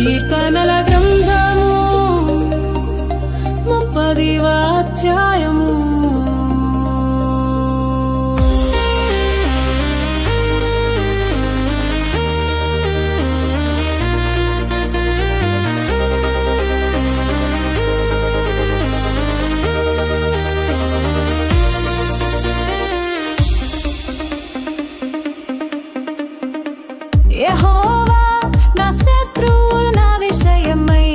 కీర్తనల గ్రంథము 30వ అధ్యాయము. యెహోవా నా శత్రువులు నా విషయమై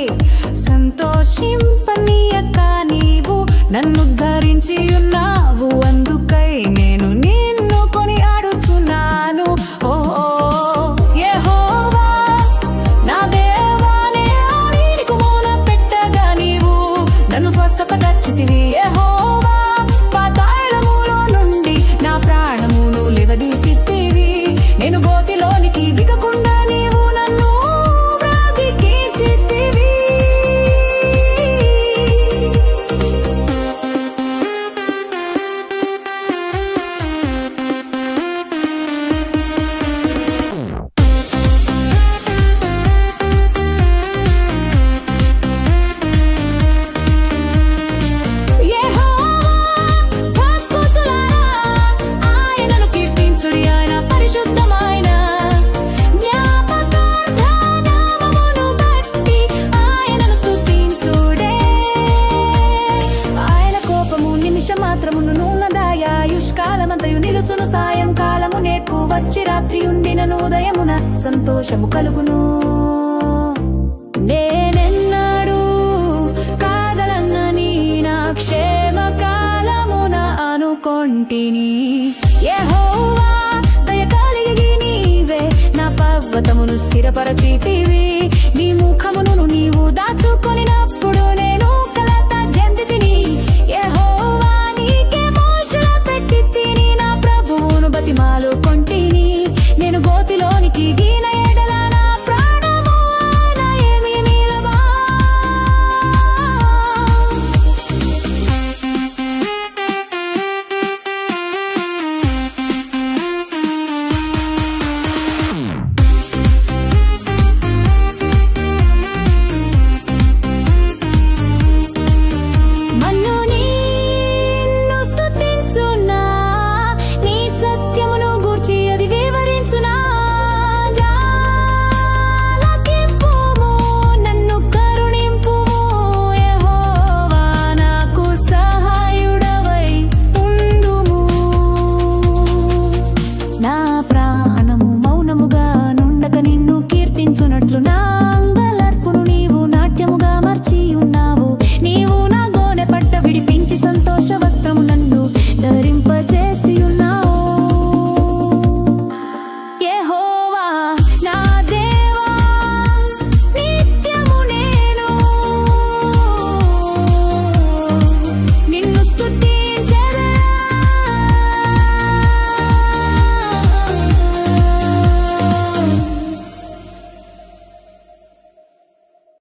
సంతోషింపనీయక నీవు నన్ను ధరించి ఉన్నావు. అందుకై నేను నిన్ను కొనియాడుచున్నాను. ఓ యెహోవా నా దేవా, నీకు మూల పెట్టగా నీవు నన్ను స్వస్థపరచితివి. యెహోవా పాతాళములో నుండి నా ప్రాణమును లేవదీసితివి. నేను గోతిలోనికి దిగకుండా నీవు నన్ను బ్రతికించితివి. మాత్రమును నిలుచును. సాయంకాలము నేర్పు వచ్చి రాత్రి ఉండినను ఉదయమున సంతోషము కలుగును. నేనెన్నడూ కాదలనని నా క్షేమ కాలమున అనుకొంటిని. యెహోవా దయ కలిగి నీవే నా పర్వతమును స్థిరపరచితివి. నీ ముఖమును నీవు దాచుకొనినప్పుడు నేను కలత చెందితిని. యెహోవా నీకే మోషుల పెట్టి తిని నా ప్రభువును బతిమాలుకొంటిని. నేను గోతిలోనికి